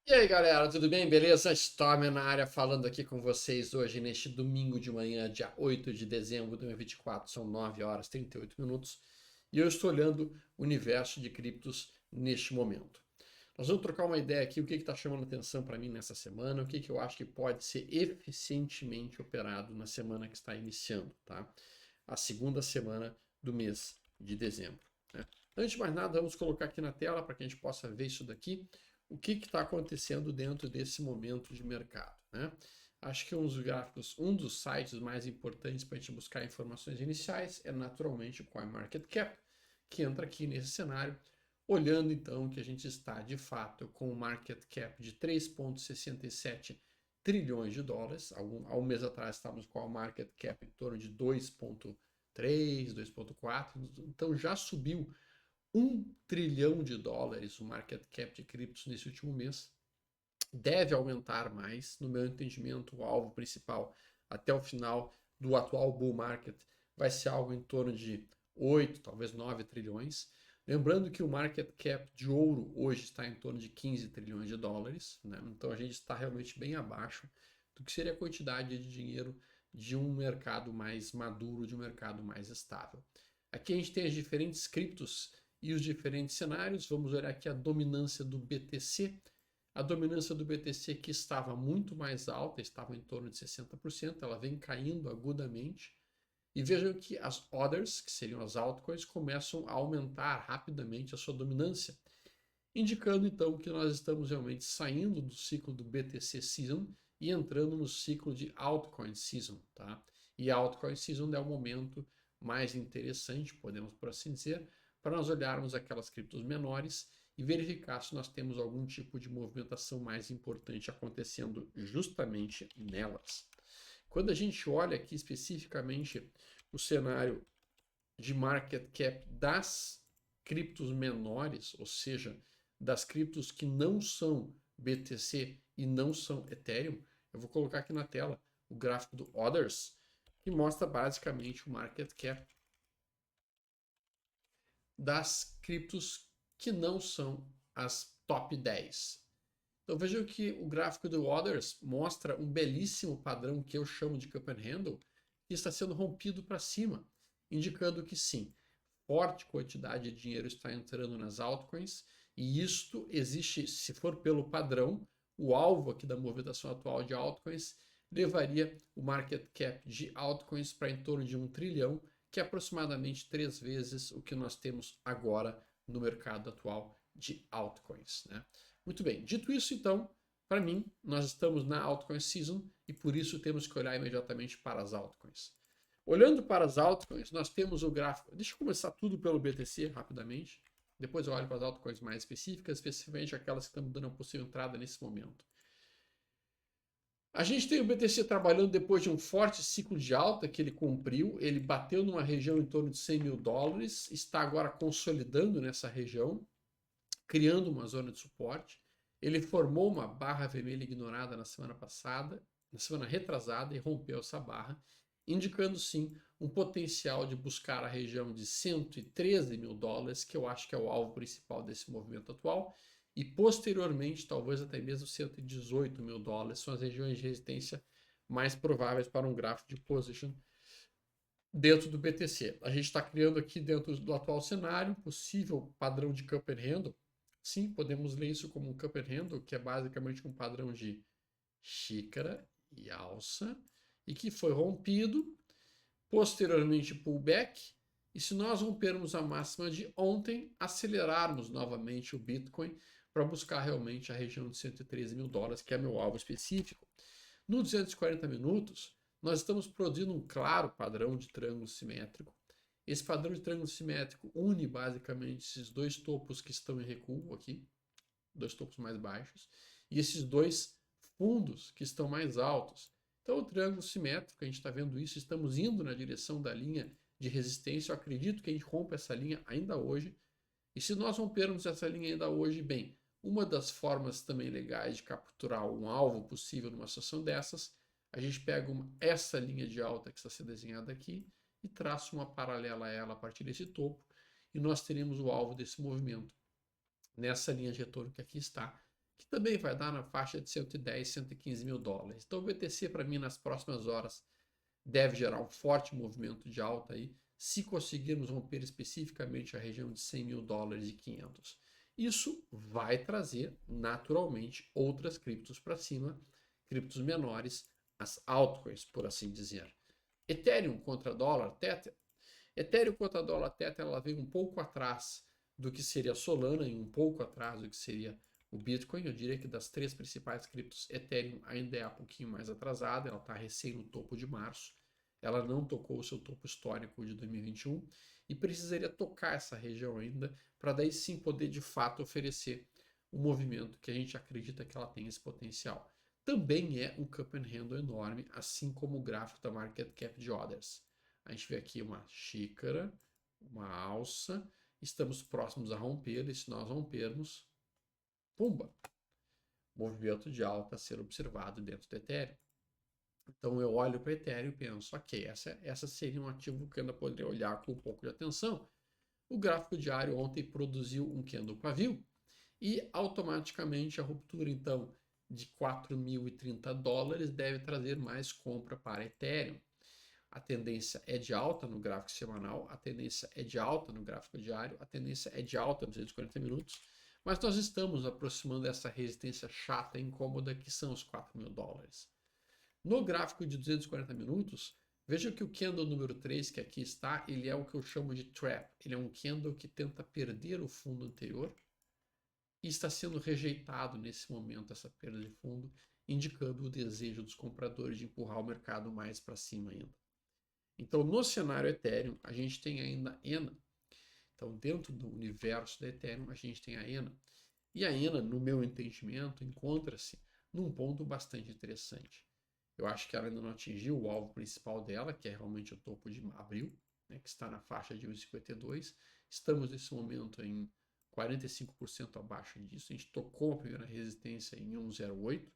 E aí, galera, tudo bem? Beleza? Stormer na área falando aqui com vocês hoje neste domingo de manhã, dia 8 de dezembro de 2024, são 9 horas e 38 minutos, e eu estou olhando o universo de criptos neste momento. Nós vamos trocar uma ideia aqui, o que está chamando atenção para mim nessa semana, o que eu acho que pode ser eficientemente operado na semana que está iniciando, tá? A segunda semana do mês de dezembro, né? Antes de mais nada, vamos colocar aqui na tela para que a gente possa ver isso daqui, o que está acontecendo dentro desse momento de mercado, né? Acho que um dos gráficos, um dos sites mais importantes para a gente buscar informações iniciais é naturalmente o CoinMarketCap, que entra aqui nesse cenário, olhando então que a gente está de fato com um market cap de 3,67 trilhões de dólares. Há um mês atrás estávamos com a market cap em torno de 2,3, 2,4, então já subiu 1 trilhão de dólares o market cap de criptos nesse último mês. Deve aumentar mais, no meu entendimento, o alvo principal até o final do atual bull market vai ser algo em torno de 8, talvez 9 trilhões. Lembrando que o market cap de ouro hoje está em torno de 15 trilhões de dólares, né? Então a gente está realmente bem abaixo do que seria a quantidade de dinheiro de um mercado mais maduro, de um mercado mais estável. Aqui a gente tem as diferentes criptos e os diferentes cenários. Vamos olhar aqui a dominância do BTC. A dominância do BTC que estava muito mais alta, estava em torno de 60%, ela vem caindo agudamente. E vejam que as others, que seriam as altcoins, começam a aumentar rapidamente a sua dominância, indicando então que nós estamos realmente saindo do ciclo do BTC Season e entrando no ciclo de Altcoin Season, tá? E a Altcoin Season é o momento mais interessante, podemos por assim dizer, para nós olharmos aquelas criptos menores e verificar se nós temos algum tipo de movimentação mais importante acontecendo justamente nelas. Quando a gente olha aqui especificamente o cenário de market cap das criptos menores, ou seja, das criptos que não são BTC e não são Ethereum, eu vou colocar aqui na tela o gráfico do Others, que mostra basicamente o market cap das criptos que não são as top 10. Então vejam que o gráfico do Others mostra um belíssimo padrão que eu chamo de cup and handle, que está sendo rompido para cima, indicando que sim, forte quantidade de dinheiro está entrando nas altcoins, e isto existe, se for pelo padrão, o alvo aqui da movimentação atual de altcoins levaria o market cap de altcoins para em torno de 1 trilhão, que é aproximadamente 3 vezes o que nós temos agora no mercado atual de altcoins, né? Muito bem, dito isso então, para mim, nós estamos na altcoin season e por isso temos que olhar imediatamente para as altcoins. Olhando para as altcoins, nós temos o gráfico. Deixa eu começar tudo pelo BTC rapidamente. Depois eu olho para as altcoins mais específicas, especificamente aquelas que estão dando uma possível entrada nesse momento. A gente tem o BTC trabalhando depois de um forte ciclo de alta que ele cumpriu. Ele bateu numa região em torno de 100 mil dólares, está agora consolidando nessa região, criando uma zona de suporte. Ele formou uma barra vermelha ignorada na semana passada, na semana retrasada, e rompeu essa barra, indicando sim um potencial de buscar a região de 113 mil dólares, que eu acho que é o alvo principal desse movimento atual, e posteriormente, talvez até mesmo 118 mil dólares, são as regiões de resistência mais prováveis para um gráfico de position dentro do BTC. A gente está criando aqui dentro do atual cenário possível padrão de cup and handle. Sim, podemos ler isso como um cup and handle, que é basicamente um padrão de xícara e alça, e que foi rompido, posteriormente pullback, e se nós rompermos a máxima de ontem, acelerarmos novamente o Bitcoin para buscar realmente a região de 113 mil dólares, que é meu alvo específico. No 240 minutos, nós estamos produzindo um claro padrão de triângulo simétrico. Esse padrão de triângulo simétrico une basicamente esses dois topos que estão em recuo aqui, dois topos mais baixos, e esses dois fundos que estão mais altos. Então, o triângulo simétrico, a gente está vendo isso, estamos indo na direção da linha de resistência. Eu acredito que a gente rompa essa linha ainda hoje. E se nós rompermos essa linha ainda hoje, bem, uma das formas também legais de capturar um alvo possível numa situação dessas, a gente pega essa linha de alta que está sendo desenhada aqui e traça uma paralela a ela a partir desse topo, e nós teremos o alvo desse movimento nessa linha de retorno que aqui está, que também vai dar na faixa de 110, 115 mil dólares. Então o BTC para mim nas próximas horas deve gerar um forte movimento de alta aí, se conseguirmos romper especificamente a região de 100 mil dólares e 500. Isso vai trazer naturalmente outras criptos para cima, criptos menores, as altcoins, por assim dizer. Ethereum contra dólar, Tether. Ethereum contra dólar, Tether, ela veio um pouco atrás do que seria Solana e um pouco atrás do que seria o Bitcoin. Eu diria que das três principais criptos, Ethereum ainda é um pouquinho mais atrasada, ela está recém no topo de março. Ela não tocou o seu topo histórico de 2021 e precisaria tocar essa região ainda para daí sim poder de fato oferecer um movimento que a gente acredita que ela tem esse potencial. Também é um cup and handle enorme, assim como o gráfico da market cap de Others. A gente vê aqui uma xícara, uma alça, estamos próximos a romper, e se nós rompermos, pumba! Movimento de alta a ser observado dentro do Ethereum. Então eu olho para o Ethereum e penso, ok, essa seria um ativo que eu ainda poderia olhar com um pouco de atenção. O gráfico diário ontem produziu um candle pavio e automaticamente a ruptura então de 4.030 dólares deve trazer mais compra para Ethereum. A tendência é de alta no gráfico semanal, a tendência é de alta no gráfico diário, a tendência é de alta nos 240 minutos, mas nós estamos aproximando dessa resistência chata e incômoda que são os 4 mil dólares. No gráfico de 240 minutos, veja que o candle número 3, que aqui está, ele é o que eu chamo de trap. Ele é um candle que tenta perder o fundo anterior e está sendo rejeitado nesse momento, essa perda de fundo, indicando o desejo dos compradores de empurrar o mercado mais para cima ainda. Então, no cenário Ethereum, a gente tem ainda ENA. Então, dentro do universo da Ethereum, a gente tem a ENA. E a ENA, no meu entendimento, encontra-se num ponto bastante interessante. Eu acho que ela ainda não atingiu o alvo principal dela, que é realmente o topo de abril, né, que está na faixa de 1,52. Estamos nesse momento em 45% abaixo disso. A gente tocou a primeira resistência em 1,08.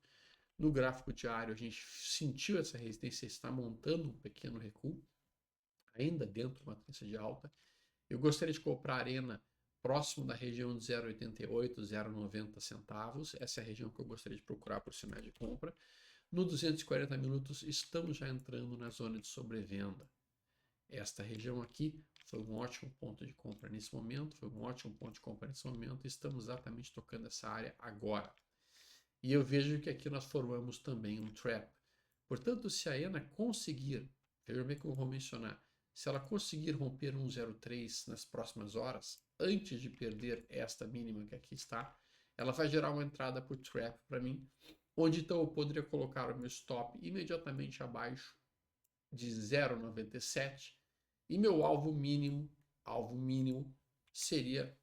No gráfico diário, a gente sentiu essa resistência, está montando um pequeno recuo, ainda dentro de uma tendência de alta. Eu gostaria de comprar a Arena próximo da região de 0,88, 0,90 centavos. Essa é a região que eu gostaria de procurar por sinal de compra. No 240 minutos, estamos já entrando na zona de sobrevenda. Esta região aqui foi um ótimo ponto de compra nesse momento, e estamos exatamente tocando essa área agora. E eu vejo que aqui nós formamos também um trap. Portanto, se a ENA conseguir, veja bem como eu vou mencionar, se ela conseguir romper 1,03 nas próximas horas, antes de perder esta mínima que aqui está, ela vai gerar uma entrada por trap para mim, onde então eu poderia colocar o meu stop imediatamente abaixo de 0,97 e meu alvo mínimo seria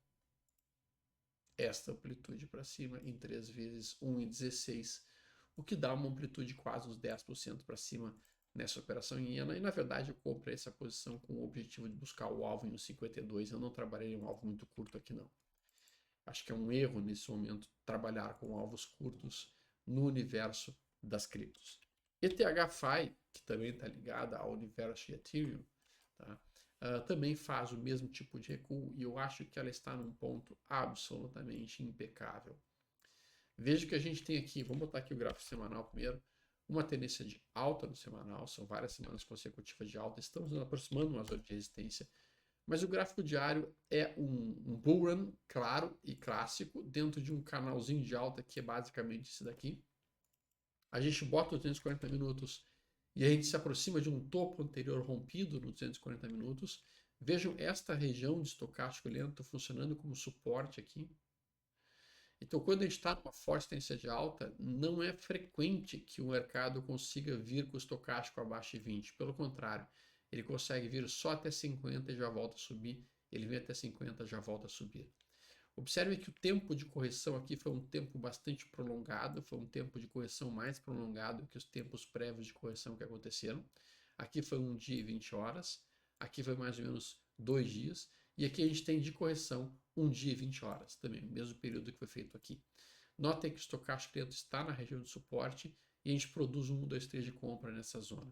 esta amplitude para cima em 3 vezes 1,16, o que dá uma amplitude quase uns 10% para cima nessa operação em ENA. E na verdade eu comprei essa posição com o objetivo de buscar o alvo em 1,52. Eu não trabalhei em um alvo muito curto aqui não. Acho que é um erro nesse momento trabalhar com alvos curtos no universo das criptos. ETHFi, que também está ligada ao universo de Ethereum, tá? Também faz o mesmo tipo de recuo e eu acho que ela está num ponto absolutamente impecável. Veja que a gente tem aqui, vamos botar aqui o gráfico semanal primeiro, uma tendência de alta no semanal, são várias semanas consecutivas de alta, estamos nos aproximando de uma zona de resistência, mas o gráfico diário é um bull run claro e clássico dentro de um canalzinho de alta que é basicamente esse daqui. A gente bota os 240 minutos e a gente se aproxima de um topo anterior rompido nos 240 minutos. Vejam esta região de estocástico lento funcionando como suporte aqui. Então, quando a gente está numa forte tendência de alta, não é frequente que o mercado consiga vir com o estocástico abaixo de 20. Pelo contrário, ele consegue vir só até 50 e já volta a subir. Ele vem até 50 e já volta a subir. Observe que o tempo de correção aqui foi um tempo bastante prolongado, foi um tempo de correção mais prolongado que os tempos prévios de correção que aconteceram. Aqui foi 1 dia e 20 horas, aqui foi mais ou menos 2 dias, e aqui a gente tem de correção 1 dia e 20 horas, também, o mesmo período que foi feito aqui. Notem que o estocástico lento está na região de suporte e a gente produz um 1, 2, 3 de compra nessa zona.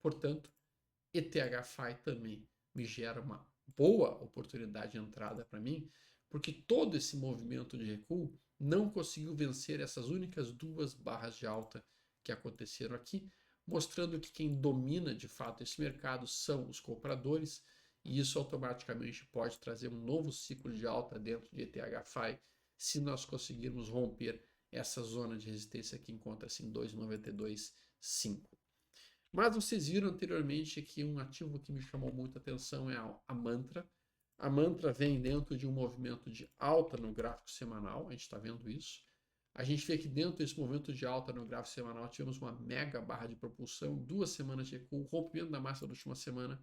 Portanto, ETHFi também me gera uma boa oportunidade de entrada para mim, porque todo esse movimento de recuo não conseguiu vencer essas únicas 2 barras de alta que aconteceram aqui, mostrando que quem domina de fato esse mercado são os compradores, e isso automaticamente pode trazer um novo ciclo de alta dentro de ETH-FI se nós conseguirmos romper essa zona de resistência que encontra-se em 2,92,5. Mas vocês viram anteriormente que um ativo que me chamou muita atenção é a Mantra. A Mantra vem dentro de um movimento de alta no gráfico semanal, a gente está vendo isso. A gente vê que dentro desse movimento de alta no gráfico semanal tivemos uma mega barra de propulsão, 2 semanas de recuo, rompimento da máxima da última semana.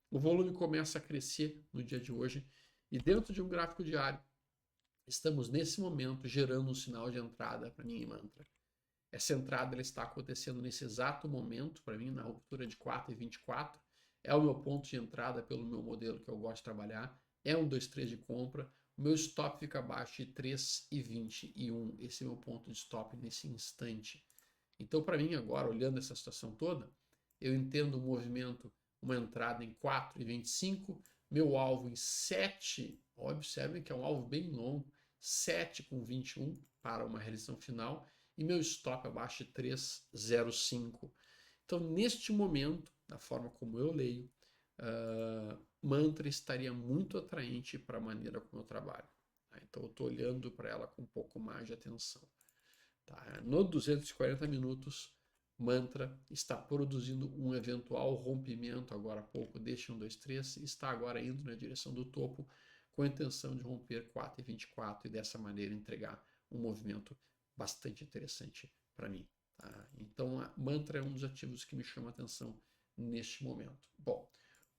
O volume começa a crescer no dia de hoje e dentro de um gráfico diário estamos nesse momento gerando um sinal de entrada para mim em Mantra. Essa entrada ela está acontecendo nesse exato momento para mim na ruptura de 4,24. É o meu ponto de entrada pelo meu modelo que eu gosto de trabalhar. É um 2-3 de compra. O meu stop fica abaixo de 3,21. Esse é o meu ponto de stop nesse instante. Então, para mim, agora, olhando essa situação toda, eu entendo o movimento, uma entrada em 4,25, meu alvo em 7. Observem que é um alvo bem longo, 7,21 para uma realização final, e meu stop abaixo de 3,05. Então, neste momento, da forma como eu leio, Mantra estaria muito atraente para a maneira como eu trabalho. Tá? Então, eu estou olhando para ela com um pouco mais de atenção. Tá? No 240 minutos, Mantra está produzindo um eventual rompimento agora há pouco deste 123 e está agora indo na direção do topo com a intenção de romper 4,24 e dessa maneira entregar um movimento bastante interessante para mim. Tá? Então, a Mantra é um dos ativos que me chama a atenção neste momento. Bom,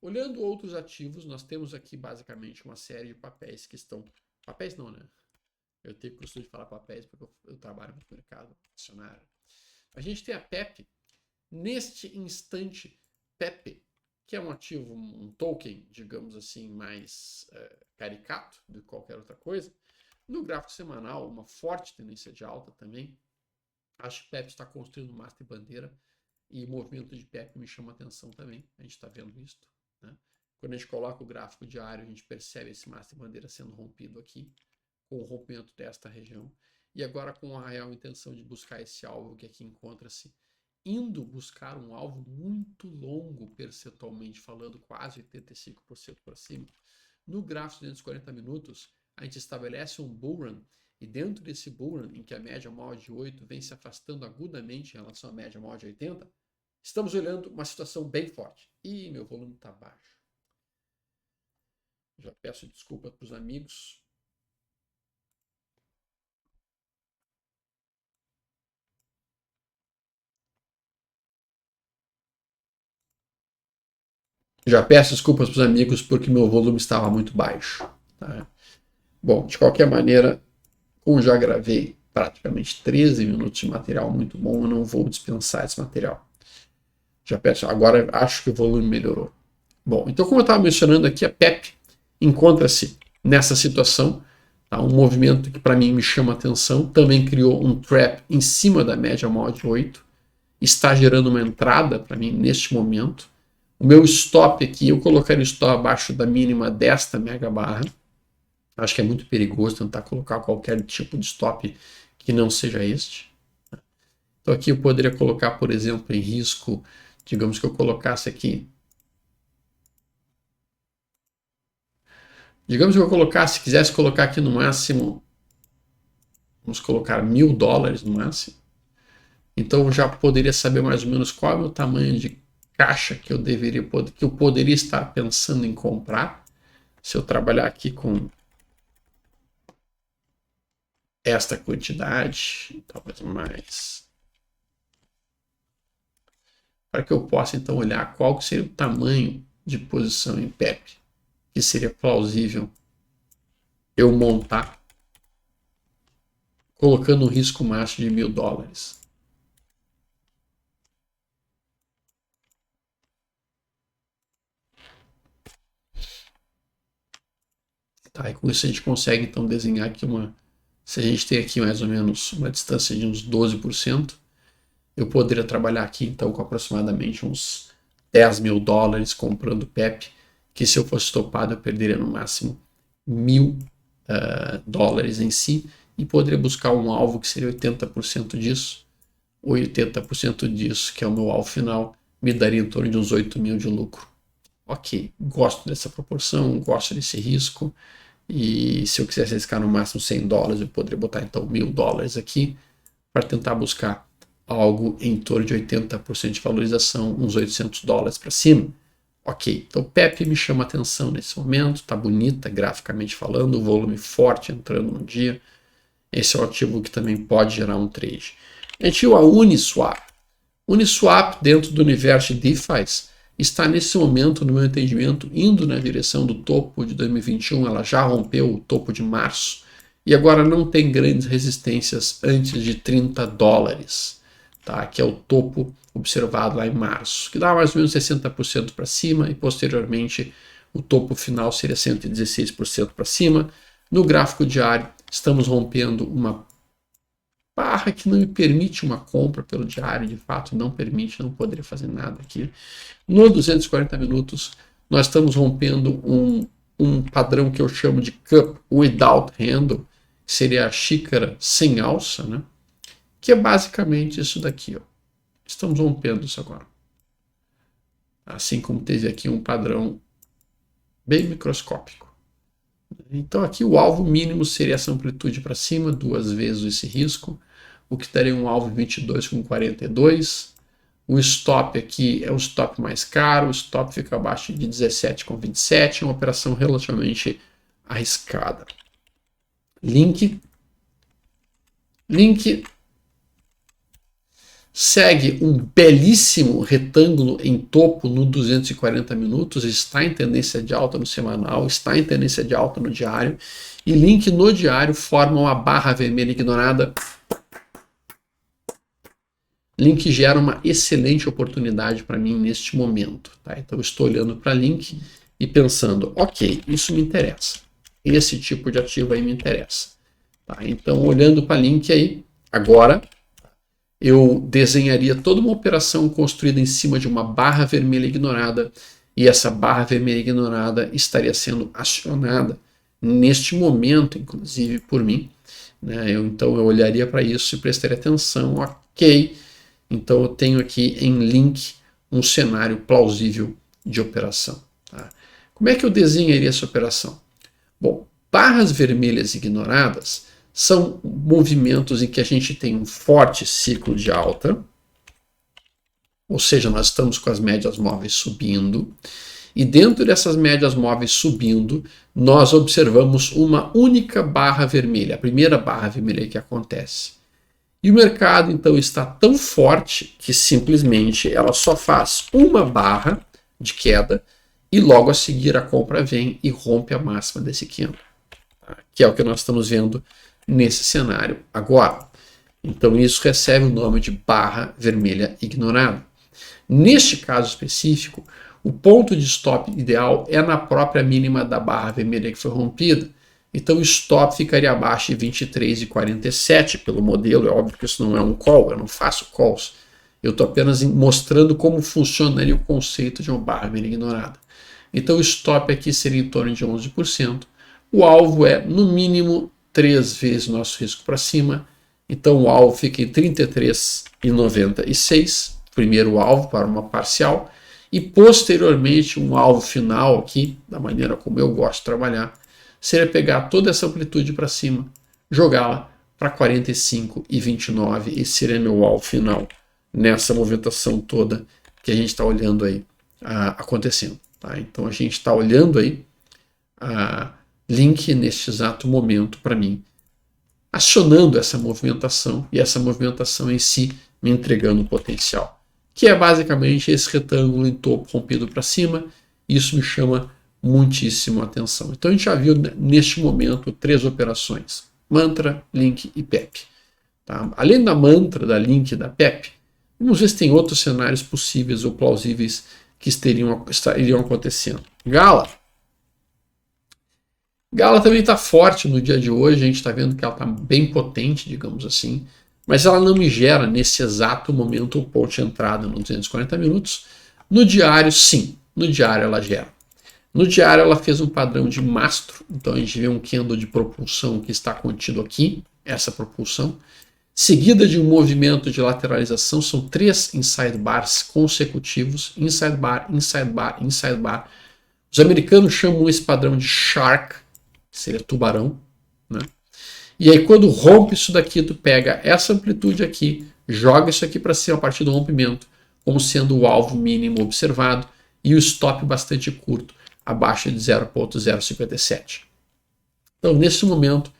olhando outros ativos, nós temos aqui basicamente uma série de papéis que estão... Papéis não, né? Eu tenho costume de falar papéis porque eu trabalho no mercado acionário. A gente tem a PEP. Neste instante, PEP, que é um ativo, um token, digamos assim, mais caricato do que qualquer outra coisa, no gráfico semanal, uma forte tendência de alta também. Acho que PEP está construindo um mastro e bandeira e o movimento de PEP me chama atenção também. A gente está vendo isso. Né? Quando a gente coloca o gráfico diário, a gente percebe esse mastro e bandeira sendo rompido aqui, com o rompimento desta região. E agora com a real intenção de buscar esse alvo que aqui encontra-se, indo buscar um alvo muito longo, percentualmente falando, quase 85% para cima. No gráfico de 240 minutos, a gente estabelece um bull run, e dentro desse bull run, em que a média móvel de 8 vem se afastando agudamente em relação à média móvel de 80, estamos olhando uma situação bem forte. E meu volume está baixo. Já peço desculpa para os amigos. Já peço desculpas para os amigos porque meu volume estava muito baixo. Tá? Bom, de qualquer maneira, como já gravei praticamente 13 minutos de material muito bom, eu não vou dispensar esse material. Já peço, agora acho que o volume melhorou. Bom, então como eu estava mencionando aqui, a PEP encontra-se nessa situação, tá? Um movimento que para mim me chama atenção, também criou um trap em cima da média móvel de 8, está gerando uma entrada para mim neste momento. O meu stop aqui, eu colocaria o stop abaixo da mínima desta mega barra. Acho que é muito perigoso tentar colocar qualquer tipo de stop que não seja este. Então aqui eu poderia colocar, por exemplo, em risco, digamos que eu colocasse aqui. Digamos que eu colocasse, quisesse colocar aqui no máximo, vamos colocar $1.000 no máximo. Então eu já poderia saber mais ou menos qual é o tamanho de caixa que eu poderia estar pensando em comprar. Se eu trabalhar aqui com esta quantidade, talvez mais, para que eu possa então olhar qual seria o tamanho de posição em PEP que seria plausível eu montar, colocando um risco máximo de $1.000. Tá, e com isso a gente consegue então desenhar aqui se a gente tem aqui mais ou menos uma distância de uns 12%, eu poderia trabalhar aqui então com aproximadamente uns $10.000 comprando PEP, que se eu fosse topado eu perderia no máximo $1.000 em si, e poderia buscar um alvo que seria 80% disso, ou 80% disso, que é o meu alvo final, me daria em torno de uns 8 mil de lucro. Ok, gosto dessa proporção, gosto desse risco, e se eu quisesse arriscar no máximo $100, eu poderia botar então $1.000 aqui, para tentar buscar algo em torno de 80% de valorização, uns $800 para cima. Ok, então o PEP me chama atenção nesse momento, está bonita graficamente falando, o volume forte entrando no dia. Esse é um ativo que também pode gerar um trade. A gente viu a Uniswap. Uniswap, dentro do universo de DeFi, está nesse momento, no meu entendimento, indo na direção do topo de 2021. Ela já rompeu o topo de março e agora não tem grandes resistências antes de $30, tá? Que é o topo observado lá em março, que dá mais ou menos 60% para cima e posteriormente o topo final seria 116% para cima. No gráfico diário, estamos rompendo uma barra que não me permite uma compra pelo diário, de fato não permite, não poderia fazer nada aqui. No 240 minutos, nós estamos rompendo um padrão que eu chamo de cup without handle, que seria a xícara sem alça, né? Que é basicamente isso daqui, ó. Estamos rompendo isso agora. Assim como teve aqui um padrão bem microscópico. Então aqui o alvo mínimo seria essa amplitude para cima, 2 vezes esse risco, o que daria um alvo 22,42. O stop aqui é o stop mais caro, o stop fica abaixo de 17,27, é uma operação relativamente arriscada. Link segue um belíssimo retângulo em topo no 240 minutos, está em tendência de alta no semanal, está em tendência de alta no diário, e Link no diário forma uma barra vermelha ignorada. Link gera uma excelente oportunidade para mim neste momento, tá? Então eu estou olhando para Link e pensando, ok, isso me interessa, esse tipo de ativo aí me interessa, tá? Então olhando para Link aí, agora eu desenharia toda uma operação construída em cima de uma barra vermelha ignorada, e essa barra vermelha ignorada estaria sendo acionada neste momento, inclusive por mim, né? Então eu olharia para isso e prestaria atenção, ok, então eu tenho aqui em Link um cenário plausível de operação. Tá? Como é que eu desenharia essa operação? Bom, barras vermelhas ignoradas são movimentos em que a gente tem um forte ciclo de alta, ou seja, nós estamos com as médias móveis subindo, e dentro dessas médias móveis subindo, nós observamos uma única barra vermelha, a primeira barra vermelha que acontece. E o mercado, então, está tão forte que simplesmente ela só faz uma barra de queda e logo a seguir a compra vem e rompe a máxima desse candle, tá? Que é o que nós estamos vendo nesse cenário agora. Então isso recebe o nome de barra vermelha ignorada. Neste caso específico, o ponto de stop ideal é na própria mínima da barra vermelha que foi rompida. Então o stop ficaria abaixo de 23,47 pelo modelo. É óbvio que isso não é um call, eu não faço calls. Eu estou apenas mostrando como funcionaria o conceito de uma barra vermelha ignorada. Então o stop aqui seria em torno de 11%. O alvo é, no mínimo, 3 vezes o nosso risco para cima. Então o alvo fica em 33,96, primeiro alvo para uma parcial, e posteriormente um alvo final aqui, da maneira como eu gosto de trabalhar, seria pegar toda essa amplitude para cima, jogá-la para 45,29, e seria meu alvo final nessa movimentação toda que a gente está olhando aí acontecendo. Tá? Então a gente está olhando aí Link neste exato momento para mim, acionando essa movimentação e essa movimentação em si me entregando potencial, que é basicamente esse retângulo em topo rompido para cima. Isso me chama muitíssimo a atenção. Então a gente já viu neste momento 3 operações: Mantra, Link e PEP. Tá? Além da Mantra, da Link e da PEP, vamos ver se tem outros cenários possíveis ou plausíveis que estariam acontecendo. Gala também está forte no dia de hoje, a gente está vendo que ela está bem potente, digamos assim, mas ela não me gera nesse exato momento o ponto de entrada nos 240 minutos. No diário, sim, no diário ela gera. No diário ela fez um padrão de mastro, então a gente vê um candle de propulsão que está contido aqui, essa propulsão, seguida de um movimento de lateralização, são 3 inside bars consecutivos, inside bar, inside bar, inside bar. Os americanos chamam esse padrão de shark, que seria tubarão, né? E aí quando rompe isso daqui, tu pega essa amplitude aqui, joga isso aqui para cima a partir do rompimento, como sendo o alvo mínimo observado, e o stop bastante curto, abaixo de 0.057. Então, nesse momento,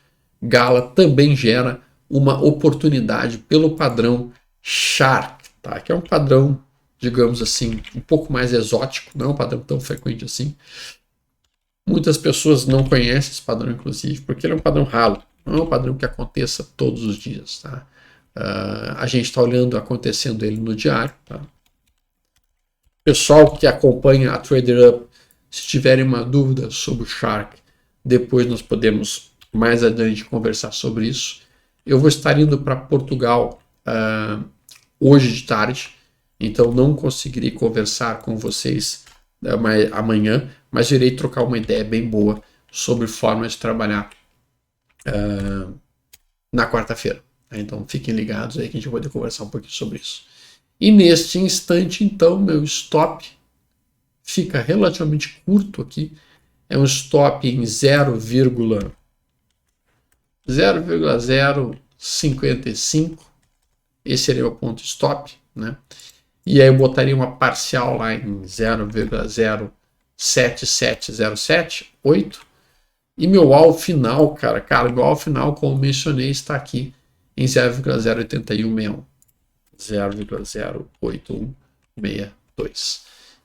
Gala também gera uma oportunidade pelo padrão Shark, tá? Que é um padrão, digamos assim, um pouco mais exótico, não é um padrão tão frequente assim. Muitas pessoas não conhecem esse padrão, inclusive, porque ele é um padrão ralo, não é um padrão que aconteça todos os dias, tá? A gente está olhando acontecendo ele no diário, tá? Pessoal que acompanha a TraderUp, se tiverem uma dúvida sobre o Shark, depois nós podemos mais adiante conversar sobre isso. Eu vou estar indo para Portugal hoje de tarde, então não conseguirei conversar com vocês amanhã, mas irei trocar uma ideia bem boa sobre formas de trabalhar na quarta-feira. Então fiquem ligados aí que a gente vai poder conversar um pouquinho sobre isso. E neste instante, então, meu stop fica relativamente curto aqui. É um stop em 0,055. Esse seria o ponto stop, né? E aí eu botaria uma parcial lá em 0,07707, E meu alvo final, meu alvo final, como mencionei, está aqui em 0,08161. 0,08162.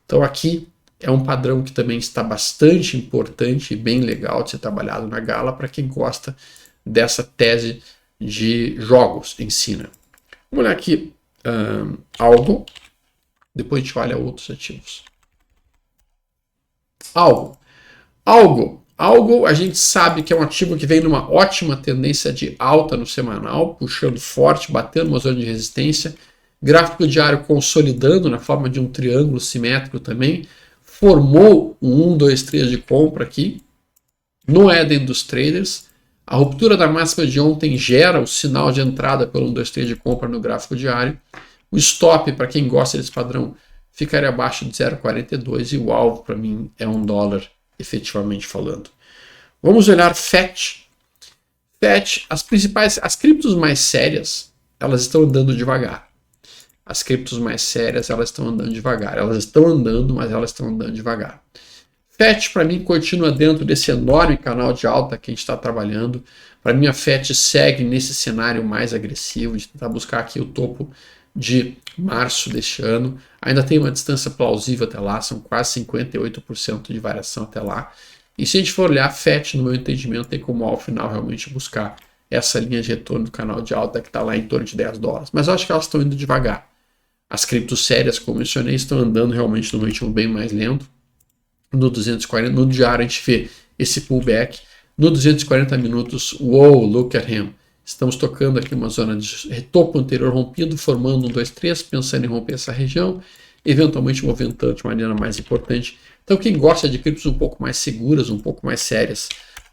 Então aqui é um padrão que também está bastante importante e bem legal de ser trabalhado na Gala para quem gosta dessa tese de jogos em si, né? Vamos olhar aqui algo, depois a gente olha outros ativos. Algo a gente sabe que é um ativo que vem numa ótima tendência de alta no semanal, puxando forte, batendo uma zona de resistência, gráfico diário consolidando na forma de um triângulo simétrico também, formou um 1, 2, 3 de compra aqui, no Éden dos traders. A ruptura da máxima de ontem gera o sinal de entrada pelo 1, 2, 3 de compra no gráfico diário. O stop, para quem gosta desse padrão, ficaria abaixo de 0,42 e o alvo para mim é $1, efetivamente falando. Vamos olhar FET. FET, as criptos mais sérias, elas estão andando devagar. As criptos mais sérias, elas estão andando devagar. Elas estão andando, mas elas estão andando devagar. FET, para mim, continua dentro desse enorme canal de alta que a gente está trabalhando. Para mim, a FET segue nesse cenário mais agressivo de tentar buscar aqui o topo de março deste ano. Ainda tem uma distância plausível até lá, são quase 58% de variação até lá. E se a gente for olhar a FET, no meu entendimento, tem como ao final realmente buscar essa linha de retorno do canal de alta que está lá em torno de $10. Mas eu acho que elas estão indo devagar. As criptos sérias, como mencionei, estão andando realmente no ritmo bem mais lento. No 240, no diário a gente vê esse pullback. No 240 minutos, wow, look at him. Estamos tocando aqui uma zona de topo anterior rompido, formando 1, 2, 3, pensando em romper essa região, eventualmente movimentando de maneira mais importante. Então quem gosta de criptos um pouco mais seguras, um pouco mais sérias,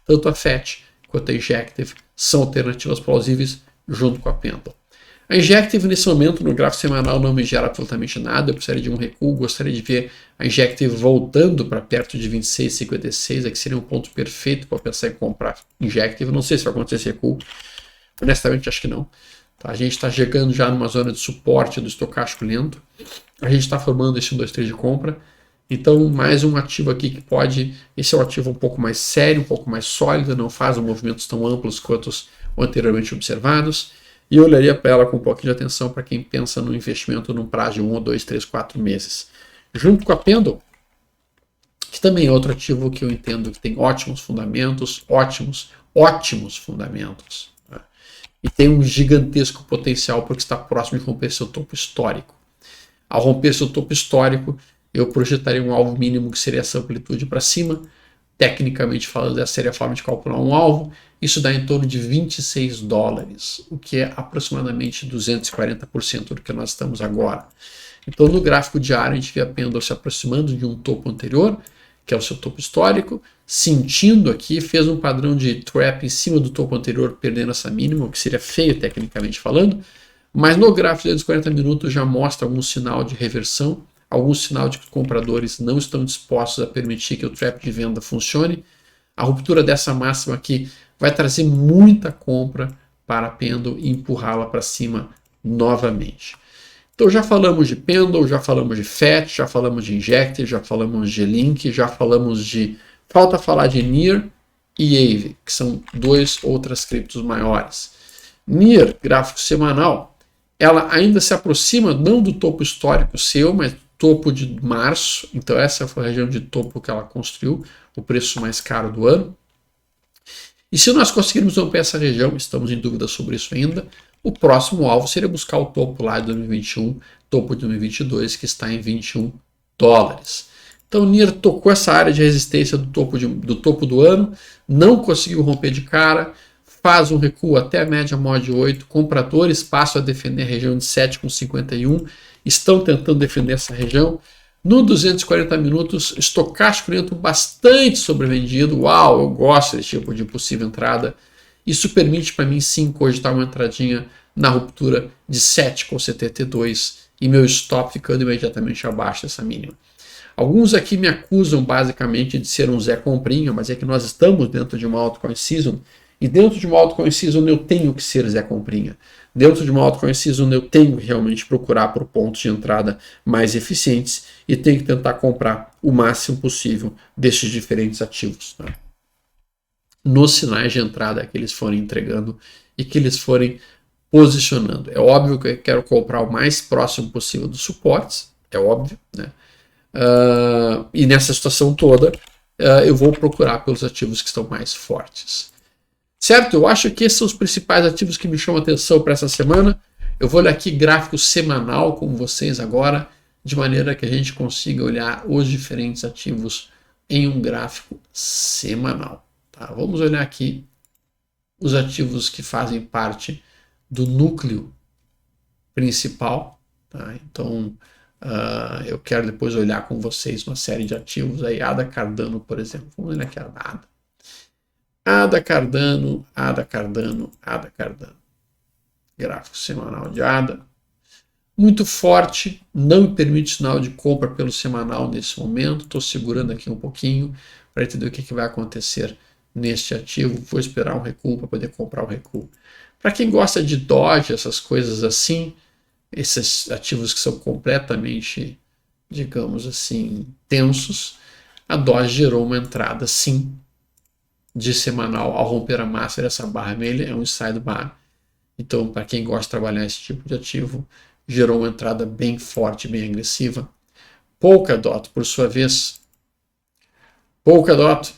tanto a FET quanto a Injective são alternativas plausíveis junto com a Pendle. A Injective nesse momento no gráfico semanal não me gera absolutamente nada, eu precisaria de um recuo, gostaria de ver a Injective voltando para perto de 26,56, que seria um ponto perfeito para pensar em comprar Injective. Não sei se vai acontecer esse recuo, honestamente acho que não. Tá? A gente está chegando já numa zona de suporte do estocástico lento, a gente está formando esse 1, 2, 3 de compra, então mais um ativo aqui que pode, esse é um ativo um pouco mais sério, um pouco mais sólido, não faz movimentos tão amplos quanto os anteriormente observados. E eu olharia para ela com um pouquinho de atenção para quem pensa no investimento num prazo de 1, 2, 3, 4 meses. Junto com a Pendle, que também é outro ativo que eu entendo que tem ótimos fundamentos, ótimos fundamentos. Né? E tem um gigantesco potencial porque está próximo de romper seu topo histórico. Ao romper seu topo histórico, eu projetaria um alvo mínimo que seria essa amplitude para cima. Tecnicamente falando, essa seria a forma de calcular um alvo. Isso dá em torno de $26, o que é aproximadamente 240% do que nós estamos agora. Então, no gráfico diário, a gente vê a Pendle se aproximando de um topo anterior, que é o seu topo histórico, sentindo aqui, fez um padrão de trap em cima do topo anterior, perdendo essa mínima, o que seria feio tecnicamente falando, mas no gráfico de 240 minutos já mostra algum sinal de reversão, algum sinal de que os compradores não estão dispostos a permitir que o trap de venda funcione. A ruptura dessa máxima aqui vai trazer muita compra para a Pendle e empurrá-la para cima novamente. Então já falamos de Pendle, já falamos de FET, já falamos de Injective, já falamos de Link, já falamos de... Falta falar de NEAR e AVE, que são duas outras criptos maiores. NEAR, gráfico semanal, ela ainda se aproxima não do topo histórico seu, mas do topo de março. Então essa foi a região de topo que ela construiu, o preço mais caro do ano. E se nós conseguirmos romper essa região, estamos em dúvida sobre isso ainda, o próximo alvo seria buscar o topo lá de 2021, topo de 2022, que está em 21 dólares. Então o NEAR tocou essa área de resistência do topo do ano, não conseguiu romper de cara, faz um recuo até a média móvel de 8, compradores passam a defender a região de 7,51, estão tentando defender essa região. No 240 minutos, estocástico lento bastante sobrevendido. Uau, eu gosto desse tipo de possível entrada. Isso permite para mim sim cogitar uma entradinha na ruptura de 7,72 e meu stop ficando imediatamente abaixo dessa mínima. Alguns aqui me acusam basicamente de ser um Zé Comprinha, mas é que nós estamos dentro de uma altcoin season e dentro de uma altcoin season eu tenho que ser Zé Comprinha. Dentro de uma altcoin season eu tenho que realmente procurar por pontos de entrada mais eficientes e tenho que tentar comprar o máximo possível desses diferentes ativos, né? Nos sinais de entrada que eles forem entregando e que eles forem posicionando. É óbvio que eu quero comprar o mais próximo possível dos suportes, é óbvio, né? E nessa situação toda eu vou procurar pelos ativos que estão mais fortes. Certo? Eu acho que esses são os principais ativos que me chamam a atenção para essa semana. Eu vou olhar aqui gráfico semanal com vocês agora, de maneira que a gente consiga olhar os diferentes ativos em um gráfico semanal. Tá? Vamos olhar aqui os ativos que fazem parte do núcleo principal. Tá? Então, eu quero depois olhar com vocês uma série de ativos aí, ADA Cardano, por exemplo. Vamos olhar aqui a ADA. ADA Cardano, ADA Cardano, ADA Cardano. Gráfico semanal de ADA. Muito forte, não me permite sinal de compra pelo semanal nesse momento. Estou segurando aqui um pouquinho para entender o que vai acontecer neste ativo. Vou esperar um recuo para poder comprar o recuo. Para quem gosta de Doge, essas coisas assim, esses ativos que são completamente, digamos assim, tensos, a Doge gerou uma entrada sim de semanal ao romper a massa dessa barra vermelha, é um side bar. Então, para quem gosta de trabalhar esse tipo de ativo, gerou uma entrada bem forte, bem agressiva. Polkadot, por sua vez, Polkadot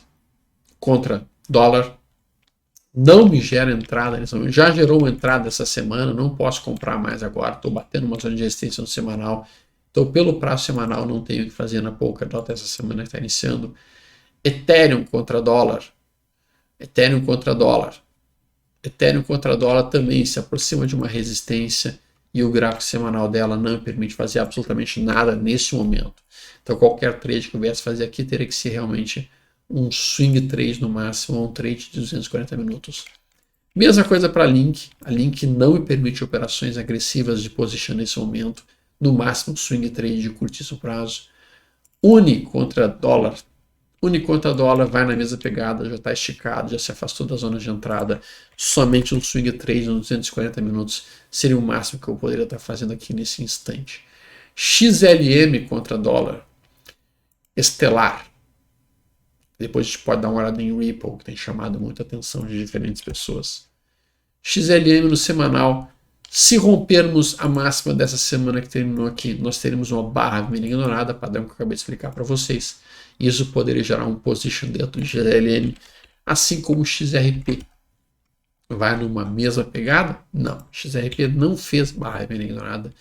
contra dólar, não me gera entrada, já gerou uma entrada essa semana, não posso comprar mais agora, estou batendo uma zona de resistência no semanal, então pelo prazo semanal não tenho o que fazer na Polkadot essa semana que está iniciando. Ethereum contra dólar, Ethereum contra dólar. Ethereum contra dólar também se aproxima de uma resistência e o gráfico semanal dela não me permite fazer absolutamente nada nesse momento. Então qualquer trade que eu viesse fazer aqui teria que ser realmente um swing trade no máximo, ou um trade de 240 minutos. Mesma coisa para a Link. A Link não me permite operações agressivas de position nesse momento, no máximo swing trade de curtíssimo prazo. Uni contra dólar. Uni contra dólar vai na mesma pegada, já está esticado, já se afastou da zona de entrada. Somente um swing trade nos 240 minutos seria o máximo que eu poderia estar fazendo aqui nesse instante. XLM contra dólar. Estelar. Depois a gente pode dar uma olhada em Ripple, que tem chamado muita atenção de diferentes pessoas. XLM no semanal. Se rompermos a máxima dessa semana que terminou aqui, nós teremos uma barra vermelha ignorada, padrão que eu acabei de explicar para vocês. Isso poderia gerar um position dentro de XLM, assim como o XRP. Vai numa mesma pegada? Não. XRP não fez barra vermelha ignorada.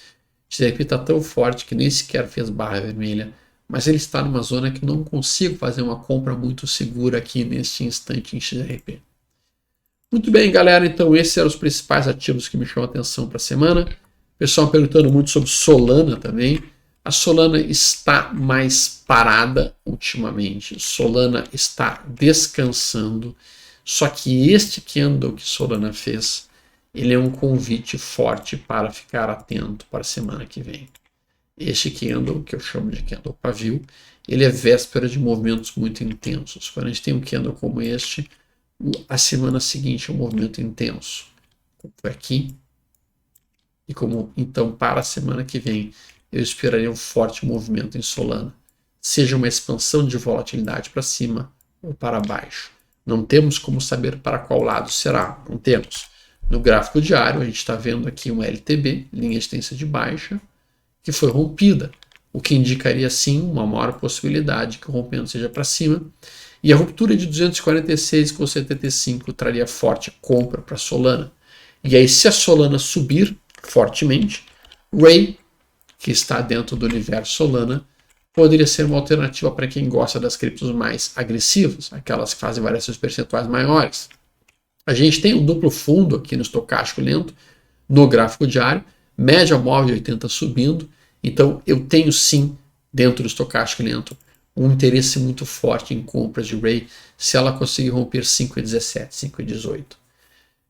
XRP está tão forte que nem sequer fez barra vermelha, mas ele está numa zona que não consigo fazer uma compra muito segura aqui neste instante em XRP. Muito bem, galera, então esses eram os principais ativos que me chamam a atenção para a semana. Pessoal perguntando muito sobre Solana também. A Solana está mais parada ultimamente. Solana está descansando. Só que este candle que Solana fez, ele é um convite forte para ficar atento para a semana que vem. Este candle, que eu chamo de candle pavio, ele é véspera de movimentos muito intensos. Quando a gente tem um candle como este, a semana seguinte é um movimento intenso. Como foi aqui. E como então para a semana que vem eu esperaria um forte movimento em Solana. Seja uma expansão de volatilidade para cima ou para baixo. Não temos como saber para qual lado será. Não temos. No gráfico diário, a gente está vendo aqui uma LTB, linha de tendência de baixa, que foi rompida, o que indicaria sim uma maior possibilidade que o rompimento seja para cima. E a ruptura de 246,75 traria forte compra para Solana. E aí, se a Solana subir fortemente, Ray, que está dentro do universo Solana, poderia ser uma alternativa para quem gosta das criptos mais agressivas, aquelas que fazem variações percentuais maiores. A gente tem um duplo fundo aqui no estocástico lento, no gráfico diário, média móvel de 80 subindo, então eu tenho sim, dentro do estocástico lento, um interesse muito forte em compras de Ray, se ela conseguir romper 5,17, 5,18.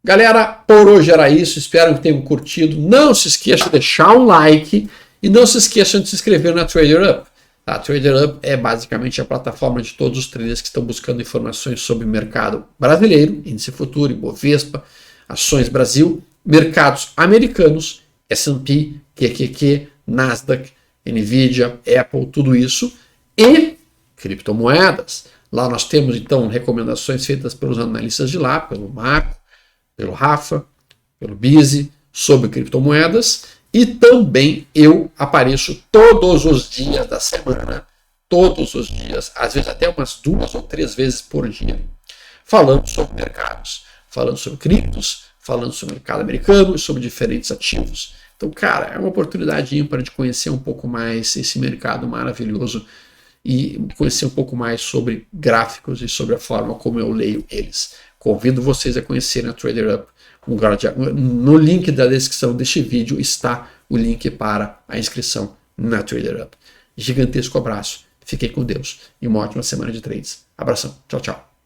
Galera, por hoje era isso, espero que tenham curtido. Não se esqueça de deixar um like e não se esqueçam de se inscrever na TraderUp. A TraderUp é basicamente a plataforma de todos os traders que estão buscando informações sobre o mercado brasileiro, índice futuro, Ibovespa, ações Brasil, mercados americanos, S&P, QQQ, Nasdaq, Nvidia, Apple, tudo isso, e criptomoedas. Lá nós temos então recomendações feitas pelos analistas de lá, pelo Marco, pelo Rafa, pelo Bizi, sobre criptomoedas, e também eu apareço todos os dias da semana, todos os dias, às vezes até umas 2 ou 3 vezes por dia, falando sobre mercados, falando sobre criptos, falando sobre o mercado americano e sobre diferentes ativos. Então, cara, é uma oportunidade para de conhecer um pouco mais esse mercado maravilhoso e conhecer um pouco mais sobre gráficos e sobre a forma como eu leio eles. Convido vocês a conhecerem a TraderUp. No link da descrição deste vídeo está o link para a inscrição na TraderUp. Gigantesco abraço, fiquem com Deus e uma ótima semana de trades. Abração, tchau, tchau.